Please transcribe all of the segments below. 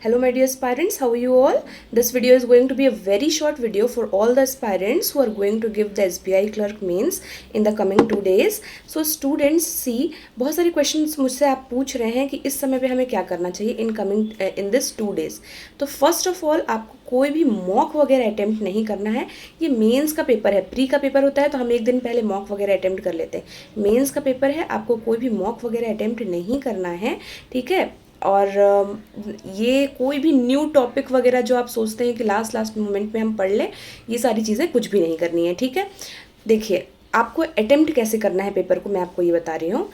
Hello my dear aspirants, how are you all? This video is going to be a very short video for all the aspirants who are going to give the SBI clerk mains in the coming 2 days. So students see, बहुत सारे questions मुझसे आप पूछ रहे हैं कि इस समय पे हमें क्या करना चाहिए in this 2 days. तो first of all आपको कोई भी मॉक वगैरह अटेम्प्ट नहीं करना है. ये मेंस का पेपर है, प्री का पेपर होता है तो हम एक दिन पहले मॉक वगैरह अटेम्प्ट कर लेते हैं. मेंस का पेपर है, आपको कोई भी मॉक वगैरह अटेम्प्ट नहीं करना है, ठीक है. और ये कोई भी न्यू टॉपिक वगैरह जो आप सोचते हैं कि लास्ट मोमेंट में हम पढ़ लें, ये सारी चीज़ें कुछ भी नहीं करनी है, ठीक है. देखिए आपको अटेम्प्ट कैसे करना है पेपर को, मैं आपको ये बता रही हूँ.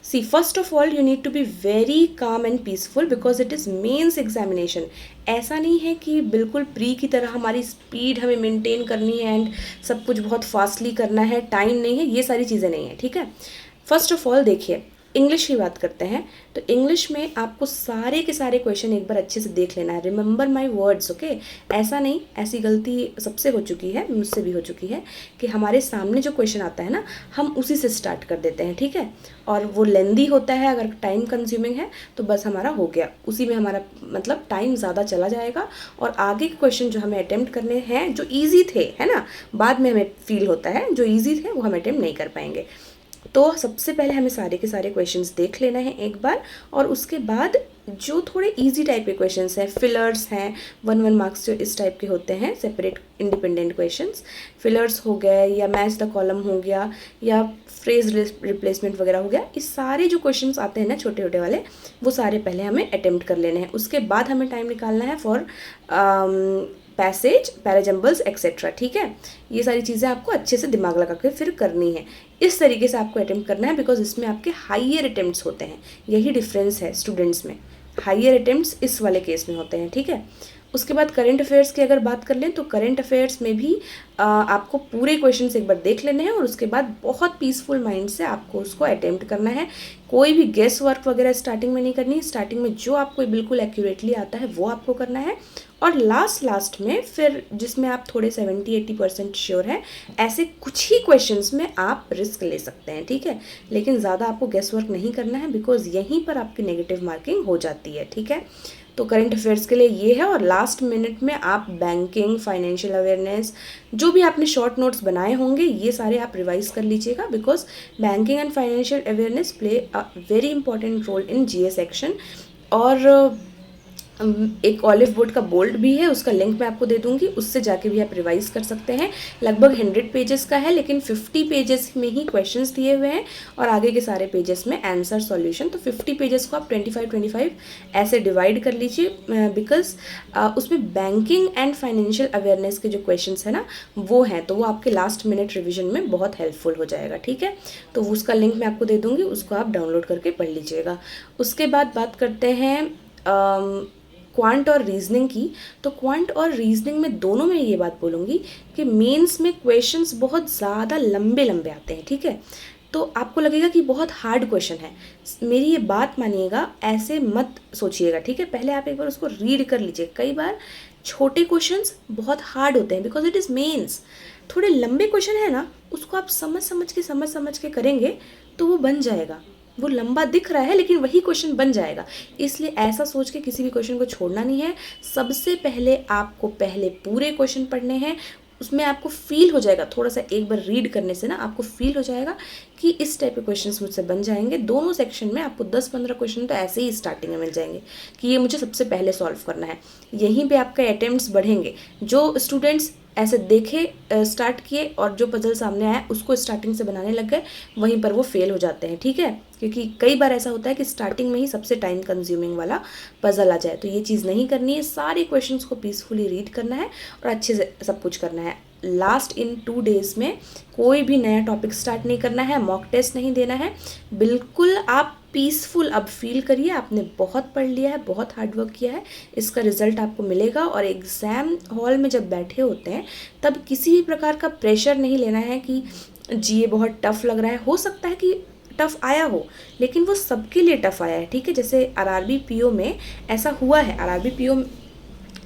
See first of all you need to be very calm and peaceful because it is mains examination. ऐसा नहीं है कि बिल्कुल प्री की तरह हमारी स्पीड हमें मेंटेन करनी है एंड सब कुछ बहुत फास्टली करना है, टाइम नहीं है, ये सारी चीज़ें नहीं है, ठीक है. फर्स्ट ऑफ ऑल देखिए इंग्लिश की बात करते हैं तो इंग्लिश में आपको सारे के सारे क्वेश्चन एक बार अच्छे से देख लेना है. Remember my words, okay. ऐसा नहीं, ऐसी गलती सबसे हो चुकी है, मुझसे भी हो चुकी है कि हमारे सामने जो क्वेश्चन आता है ना, हम उसी से स्टार्ट कर देते हैं, ठीक है. और वो लेंदी होता है, अगर टाइम कंज्यूमिंग है तो बस हमारा हो गया, उसी में हमारा मतलब टाइम ज़्यादा चला जाएगा. और आगे के क्वेश्चन जो हमें अटेम्प्ट करने हैं जो ईजी थे, है ना, बाद में हमें फील होता है जो ईजी थे वो हम अटेम्प्ट नहीं कर पाएंगे. तो सबसे पहले हमें सारे के सारे क्वेश्चंस देख लेना है एक बार, और उसके बाद जो थोड़े इजी टाइप के क्वेश्चंस हैं, फिलर्स हैं, 1 मार्क्स जो इस टाइप के होते हैं, सेपरेट इंडिपेंडेंट क्वेश्चंस, फिलर्स हो गए या मैच द कॉलम हो गया या फ्रेज रिप्लेसमेंट वगैरह हो गया, इस सारे जो क्वेश्चंस आते हैं ना छोटे छोटे वाले, वो सारे पहले हमें अटेम्प्ट कर लेने हैं. उसके बाद हमें टाइम निकालना है फॉर पैसेज, पैराजम्बल्स एक्सेट्रा, ठीक है. ये सारी चीज़ें आपको अच्छे से दिमाग लगा के फिर करनी है. इस तरीके से आपको अटेम्प्ट करना है बिकॉज इसमें आपके हाइयर अटेम्प्ट्स होते हैं. यही डिफरेंस है स्टूडेंट्स में, हाइयर अटेम्प्ट्स इस वाले केस में होते हैं, ठीक है. उसके बाद करंट अफेयर्स की अगर बात कर लें तो करंट अफेयर्स में भी आपको पूरे क्वेश्चंस एक बार देख लेने हैं और उसके बाद बहुत पीसफुल माइंड से आपको उसको अटेम्प्ट करना है. कोई भी गेस वर्क वगैरह स्टार्टिंग में नहीं करनी. स्टार्टिंग में जो आपको बिल्कुल एक्यूरेटली आता है वो आपको करना है, और लास्ट में फिर जिसमें आप थोड़े 70-80% श्योर हैं, ऐसे कुछ ही क्वेश्चंस में आप रिस्क ले सकते हैं, ठीक है. लेकिन ज़्यादा आपको गेस वर्क नहीं करना है बिकॉज यहीं पर आपकी नेगेटिव मार्किंग हो जाती है, ठीक है. तो करंट अफेयर्स के लिए ये है. और लास्ट मिनट में आप बैंकिंग, फाइनेंशियल अवेयरनेस, जो भी आपने शॉर्ट नोट्स बनाए होंगे ये सारे आप रिवाइज कर लीजिएगा because banking and financial awareness play a very important role in GA section. और एक ऑलिव बोर्ड का बोल्ड भी है, उसका लिंक मैं आपको दे दूंगी, उससे जाके भी आप रिवाइज कर सकते हैं. लगभग 100 पेजेस का है लेकिन 50 पेजेस में ही क्वेश्चंस दिए हुए हैं और आगे के सारे पेजेस में आंसर सॉल्यूशन. तो 50 पेजेस को आप 25-25 ऐसे डिवाइड कर लीजिए बिकॉज उसमें बैंकिंग एंड फाइनेंशियल अवेयरनेस के जो क्वेश्चंस है ना वो हैं, तो वो आपके लास्ट मिनट रिविजन में बहुत हेल्पफुल हो जाएगा, ठीक है. तो उसका लिंक मैं आपको दे दूँगी, उसको आप डाउनलोड करके पढ़ लीजिएगा. उसके बाद बात करते हैं क्वांट और रीजनिंग की. तो क्वांट और रीजनिंग में दोनों में ये बात बोलूँगी कि मेंस में क्वेश्चंस बहुत ज़्यादा लंबे लंबे आते हैं, ठीक है. तो आपको लगेगा कि बहुत हार्ड क्वेश्चन है, मेरी ये बात मानिएगा, ऐसे मत सोचिएगा, ठीक है. पहले आप एक बार उसको रीड कर लीजिए. कई बार छोटे क्वेश्चंस बहुत हार्ड होते हैं बिकॉज इट इज़ मेंस. थोड़े लंबे क्वेश्चन है ना, उसको आप समझ के करेंगे तो वो बन जाएगा. वो लंबा दिख रहा है लेकिन वही क्वेश्चन बन जाएगा. इसलिए ऐसा सोच के किसी भी क्वेश्चन को छोड़ना नहीं है. सबसे पहले आपको पहले पूरे क्वेश्चन पढ़ने हैं, उसमें आपको फील हो जाएगा, थोड़ा सा एक बार रीड करने से ना आपको फील हो जाएगा कि इस टाइप के क्वेश्चंस मुझसे बन जाएंगे. दोनों सेक्शन में आपको 10-15 क्वेश्चन तो ऐसे ही स्टार्टिंग में मिल जाएंगे कि ये मुझे सबसे पहले सॉल्व करना है. यहीं पे आपके अटेम्प्ट्स बढ़ेंगे. जो स्टूडेंट्स ऐसे देखे स्टार्ट किए और जो पजल सामने आया उसको स्टार्टिंग से बनाने लग गए, वहीं पर वो फेल हो जाते हैं, ठीक है. क्योंकि कई बार ऐसा होता है कि स्टार्टिंग में ही सबसे टाइम कंज्यूमिंग वाला पजल आ जाए, तो ये चीज़ नहीं करनी है. सारे क्वेश्चंस को पीसफुली रीड करना है और अच्छे से सब कुछ करना है. लास्ट इन 2 डेज़ में कोई भी नया टॉपिक स्टार्ट नहीं करना है, मॉक टेस्ट नहीं देना है. बिल्कुल आप पीसफुल अब फील करिए, आपने बहुत पढ़ लिया है, बहुत हार्डवर्क किया है, इसका रिजल्ट आपको मिलेगा. और एग्ज़ाम हॉल में जब बैठे होते हैं तब किसी भी प्रकार का प्रेशर नहीं लेना है कि जी ये बहुत टफ लग रहा है. हो सकता है कि टफ आया हो लेकिन वो सबके लिए टफ आया है, ठीक है. जैसे आरआरबी पीओ में ऐसा हुआ है, आरआरबी पीओ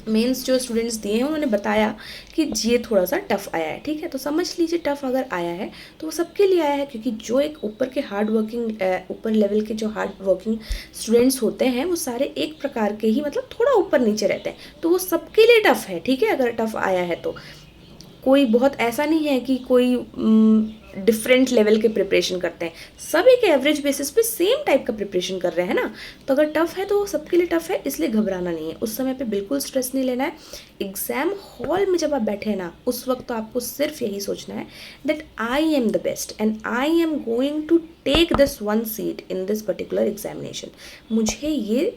मेंस जो स्टूडेंट्स दिए हैं उन्होंने बताया कि ये थोड़ा सा टफ़ आया है, ठीक है। तो समझ लीजिए टफ़ अगर आया है तो वो सबके लिए आया है, क्योंकि जो एक ऊपर के हार्ड वर्किंग ऊपर लेवल के जो हार्ड वर्किंग स्टूडेंट्स होते हैं वो सारे एक प्रकार के ही, मतलब थोड़ा ऊपर नीचे रहते हैं, तो वो सबके लिए टफ़ है, ठीक है। अगर टफ़ आया है तो कोई बहुत ऐसा नहीं है कि कोई डिफरेंट लेवल के प्रिपरेशन करते हैं, सब एक एवरेज बेसिस पे सेम टाइप का प्रिपरेशन कर रहे हैं ना। तो अगर टफ़ है तो वो सबके लिए टफ़ है, इसलिए घबराना नहीं है, उस समय पे बिल्कुल स्ट्रेस नहीं लेना है। एग्ज़ाम हॉल में जब आप बैठे हैं ना, उस वक्त तो आपको सिर्फ यही सोचना है that I am the best and I am going to take this one seat in this particular examination. मुझे ये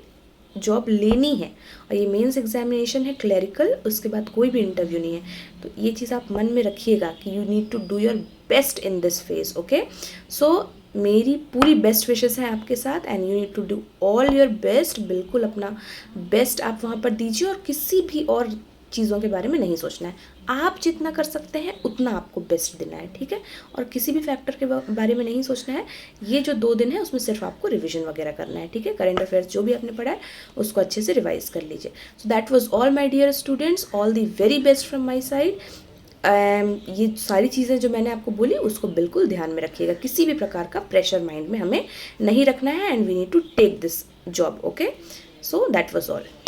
जॉब लेनी है, और ये मेंस एग्जामिनेशन है क्लरिकल, उसके बाद कोई भी इंटरव्यू नहीं है। तो ये चीज़ आप मन में रखिएगा कि you need to do your best in this phase, okay. So मेरी पूरी बेस्ट विशेस हैं आपके साथ and you need to do all your best. बिल्कुल अपना बेस्ट आप वहाँ पर दीजिए, और किसी भी और चीज़ों के बारे में नहीं सोचना है। आप जितना कर सकते हैं उतना आपको बेस्ट देना है, ठीक है। और किसी भी फैक्टर के बारे में नहीं सोचना है। ये जो 2 दिन है उसमें सिर्फ आपको रिवीजन वगैरह करना है, ठीक है। करंट अफेयर्स जो भी आपने पढ़ा है उसको अच्छे से रिवाइज कर लीजिए। So that was all my dear students, all the very best from my side. ये सारी चीज़ें जो मैंने आपको बोली उसको बिल्कुल ध्यान में रखिएगा, किसी भी प्रकार का प्रेशर माइंड में हमें नहीं रखना है and we need to take this job, okay. So that was all.